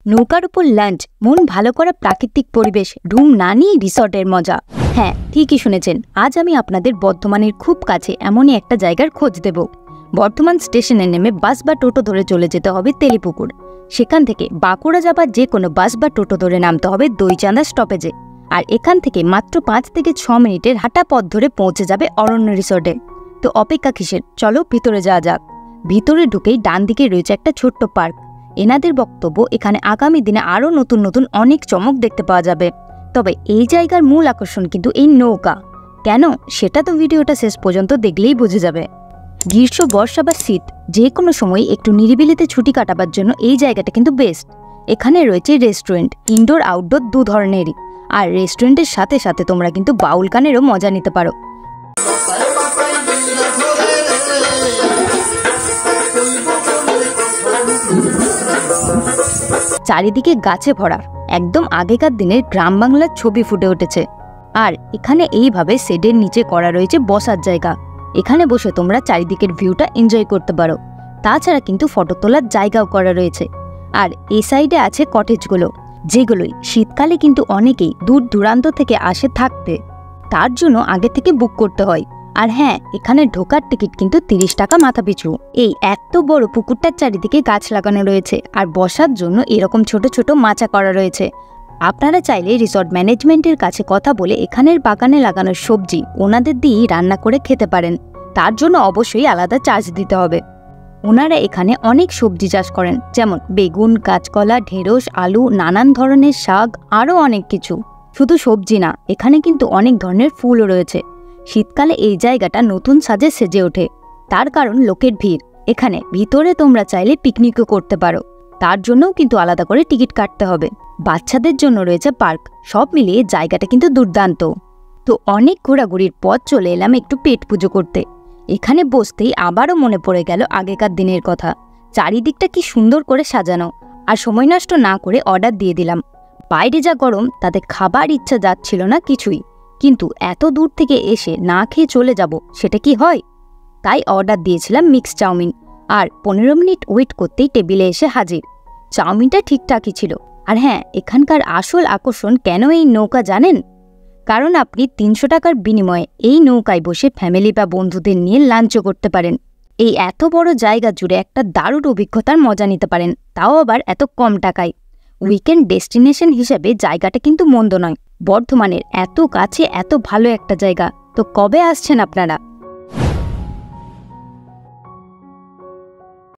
নৌকার উপর লাঞ্চ, মন ভালো করা প্রাকৃতিক পরিবেশ, রুম না নিয়ে রিসর্টের মজা। হ্যাঁ, ঠিকই শুনেছেন। আজ আমি আপনাদের বর্ধমানের খুব কাছে এমনই একটা জায়গার খোঁজ দেব। বর্ধমান স্টেশনে নেমে বাস বা টোটো ধরে চলে যেতে হবে তেলিপুকুর। সেখান থেকে বাঁকুড়া যাবার যে কোনো বাস বা টোটো ধরে নামতে হবে দইচাঁদা স্টপেজে। আর এখান থেকে মাত্র 5 থেকে 6 মিনিটের হাঁটা পথ ধরে পৌঁছে যাবে অরণ্য রিসর্টে। তো অপেক্ষা কিসের, চলো ভিতরে যাওয়া যাক। ভিতরে ঢুকেই ডান দিকে রয়েছে একটা ছোট্ট পার্ক। এনাদের বক্তব্য, এখানে আগামী দিনে আরও নতুন নতুন অনেক চমক দেখতে পাওয়া যাবে। তবে এই জায়গার মূল আকর্ষণ কিন্তু এই নৌকা। কেন, সেটা তো ভিডিওটা শেষ পর্যন্ত দেখলেই বুঝে যাবে। গ্রীষ্ম, বর্ষা বা শীত যে কোনো সময় একটু নিরিবিলিতে ছুটি কাটাবার জন্য এই জায়গাটা কিন্তু বেস্ট। এখানে রয়েছে রেস্টুরেন্ট, ইনডোর আউটডোর দু ধরনেরই। আর রেস্টুরেন্টের সাথে সাথে তোমরা কিন্তু বাউল গানেরও মজা নিতে পারো। চারিদিকে গাছে ভরা, একদম আগেকার দিনের গ্রাম বাংলার ছবি ফুটে উঠেছে। আর এখানে এইভাবে শেডের নিচে করা রয়েছে বসার জায়গা। এখানে বসে তোমরা চারিদিকের ভিউটা এনজয় করতে পারো। তাছাড়া কিন্তু ফটো তোলার জায়গাও করা রয়েছে। আর এই সাইডে আছে কটেজগুলো, যেগুলোই শীতকালে কিন্তু অনেকেই দূর দূরান্ত থেকে আসে থাকতে। তার জন্য আগে থেকে বুক করতে হয়। আর হ্যাঁ, এখানে ঢোকার টিকিট কিন্তু 30 টাকা মাথা পিছু। এই এত বড় পুকুরটার চারিদিকে গাছ লাগানো রয়েছে, আর বসার জন্য এরকম ছোট ছোট মাচা করা রয়েছে। আপনারা চাইলে রিসর্ট ম্যানেজমেন্টের কাছে কথা বলে এখানের বাগানে লাগানো সবজি ওনাদের দিয়েই রান্না করে খেতে পারেন। তার জন্য অবশ্যই আলাদা চার্জ দিতে হবে। ওনারা এখানে অনেক সবজি চাষ করেন, যেমন বেগুন, কাঁচকলা, ঢেঁড়স, আলু, নানান ধরনের শাক, আরও অনেক কিছু। শুধু সবজি না, এখানে কিন্তু অনেক ধরনের ফুলও রয়েছে। শীতকালে এই জায়গাটা নতুন সাজে সেজে ওঠে। তার কারণ লোকের ভিড়। এখানে ভিতরে তোমরা চাইলে পিকনিকও করতে পারো। তার জন্যও কিন্তু আলাদা করে টিকিট কাটতে হবে। বাচ্চাদের জন্য রয়েছে পার্ক। সব মিলিয়ে জায়গাটা কিন্তু দুর্দান্ত। তো অনেক ঘোরাঘুরির পথ চলে এলাম একটু পেট পুজো করতে। এখানে বসতেই আবারও মনে পড়ে গেল আগেকার দিনের কথা। চারিদিকটা কি সুন্দর করে সাজানো। আর সময় নষ্ট না করে অর্ডার দিয়ে দিলাম। বাইরে যা গরম, তাতে খাবার ইচ্ছা যাচ্ছিল না কিছুই। কিন্তু এত দূর থেকে এসে না খেয়ে চলে যাব, সেটা কি হয়? তাই অর্ডার দিয়েছিলাম মিক্স চাউমিন। আর 15 মিনিট ওয়েট করতেই টেবিলে এসে হাজির। চাউমিনটা ঠিকঠাকই ছিল। আর হ্যাঁ, এখানকার আসল আকর্ষণ কেন এই নৌকা জানেন? কারণ আপনি 300 টাকার বিনিময়ে এই নৌকায় বসে ফ্যামিলি বা বন্ধুদের নিয়ে লাঞ্চও করতে পারেন। এই এত বড় জায়গা জুড়ে একটা দারুণ অভিজ্ঞতার মজা নিতে পারেন, তাও আবার এত কম টাকায়। উইকেন্ড ডেস্টিনেশন হিসেবে জায়গাটা কিন্তু মন্দ নয়। বর্ধমানের এত কাছে এত ভালো একটা জায়গা। তো কবে আসছেন আপনারা?